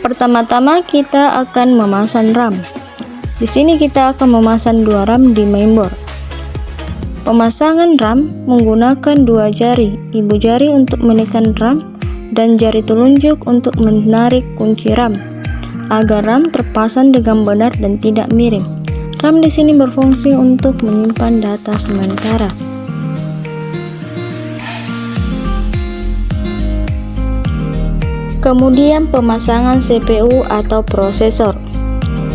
Pertama-tama kita akan memasang RAM. Di sini kita akan memasang 2 RAM di mainboard. Pemasangan RAM menggunakan 2 jari, ibu jari untuk menekan RAM dan jari telunjuk untuk menarik kunci RAM agar RAM terpasang dengan benar dan tidak miring. RAM di sini berfungsi untuk menyimpan data sementara. Kemudian pemasangan CPU atau prosesor.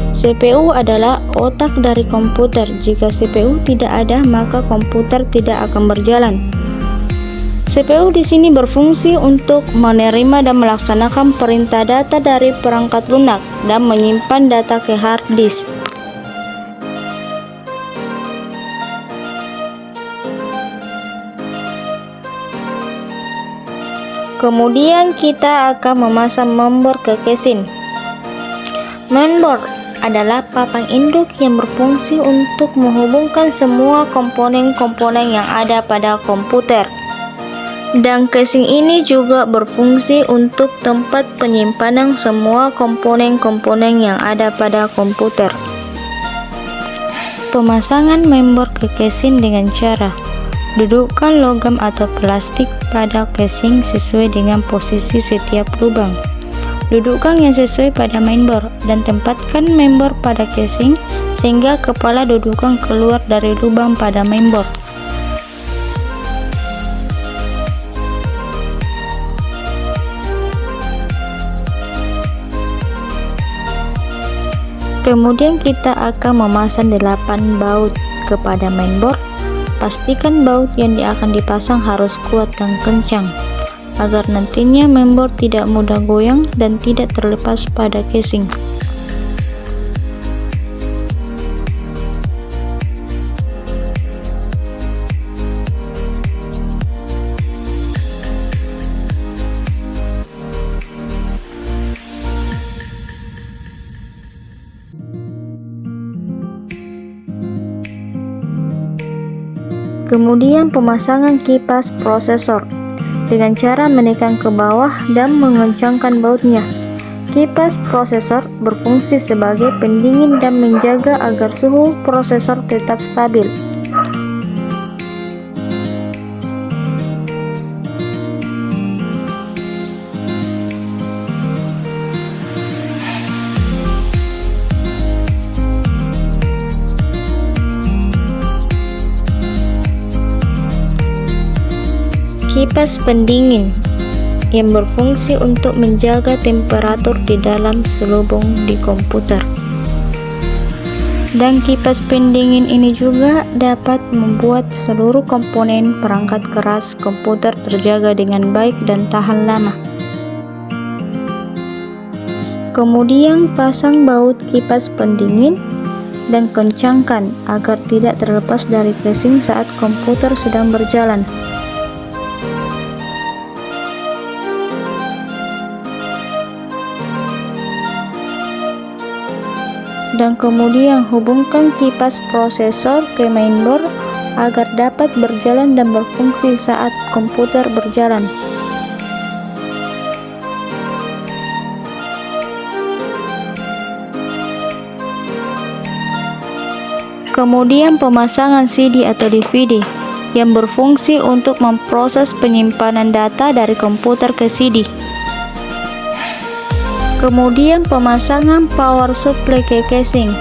CPU adalah otak dari komputer. Jika CPU tidak ada, maka komputer tidak akan berjalan. CPU di sini berfungsi untuk menerima dan melaksanakan perintah data dari perangkat lunak dan menyimpan data ke hard disk. Kemudian kita akan memasang mainboard ke casing. Mainboard adalah papan induk yang berfungsi untuk menghubungkan semua komponen-komponen yang ada pada komputer. Dan casing ini juga berfungsi untuk tempat penyimpanan semua komponen-komponen yang ada pada komputer. Pemasangan mainboard ke casing dengan cara dudukkan logam atau plastik pada casing sesuai dengan posisi setiap lubang. Dudukkan yang sesuai pada mainboard dan tempatkan mainboard pada casing sehingga kepala dudukkan keluar dari lubang pada mainboard. Kemudian kita akan memasang 8 baut kepada mainboard. Pastikan baut yang akan dipasang harus kuat dan kencang, agar nantinya mainboard tidak mudah goyang dan tidak terlepas pada casing. Kemudian pemasangan kipas prosesor dengan cara menekan ke bawah dan mengencangkan bautnya. Kipas prosesor berfungsi sebagai pendingin dan menjaga agar suhu prosesor tetap stabil. Kipas pendingin yang berfungsi untuk menjaga temperatur di dalam selubung di komputer. Dan kipas pendingin ini juga dapat membuat seluruh komponen perangkat keras komputer terjaga dengan baik dan tahan lama. Kemudian pasang baut kipas pendingin dan kencangkan agar tidak terlepas dari casing saat komputer sedang berjalan. Dan kemudian hubungkan kipas prosesor ke mainboard agar dapat berjalan dan berfungsi saat komputer berjalan. Kemudian pemasangan CD atau DVD yang berfungsi untuk memproses penyimpanan data dari komputer ke CD. Kemudian pemasangan power supply ke casing.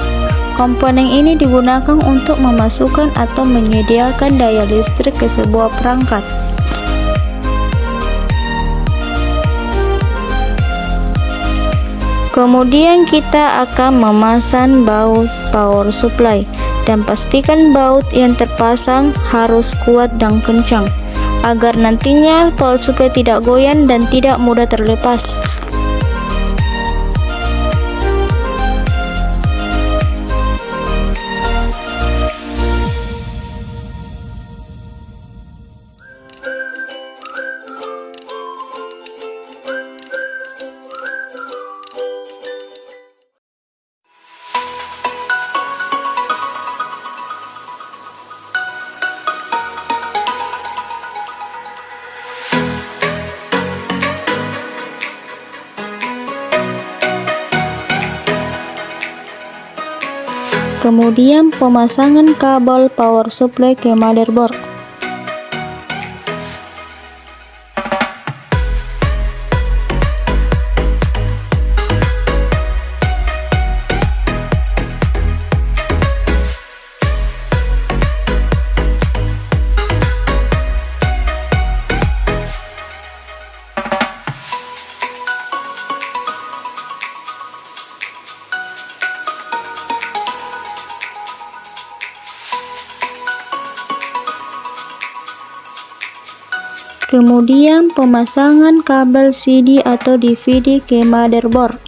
Komponen ini digunakan untuk memasukkan atau menyediakan daya listrik ke sebuah perangkat. Kemudian kita akan memasang baut power supply dan pastikan baut yang terpasang harus kuat dan kencang agar nantinya power supply tidak goyang dan tidak mudah terlepas. Kemudian pemasangan kabel power supply ke motherboard. Kemudian pemasangan kabel CD atau DVD ke motherboard.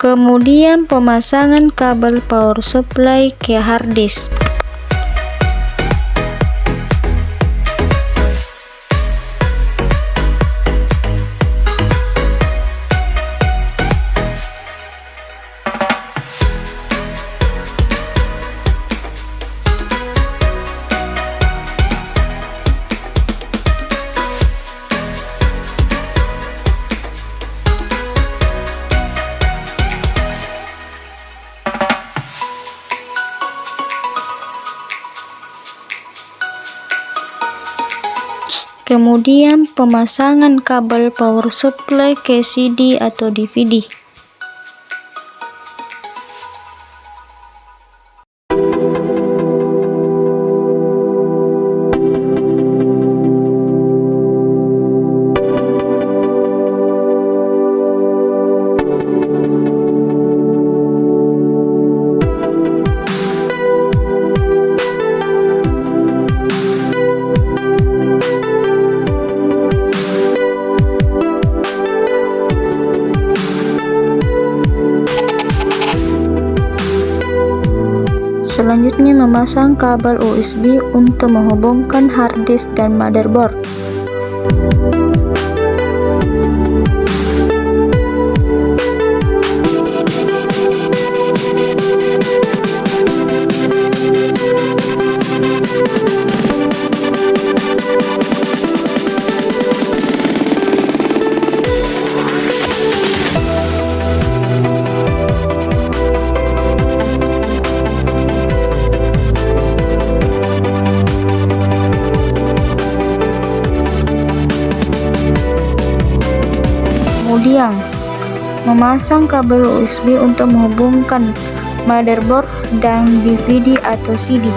Kemudian pemasangan kabel power supply ke hard disk. Kemudian pemasangan kabel power supply ke CD atau DVD. Selanjutnya memasang kabel USB untuk menghubungkan hard disk dan motherboard. Kemudian memasang kabel USB untuk menghubungkan motherboard dan DVD atau CD.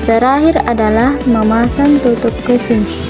Terakhir adalah memasang tutup casing.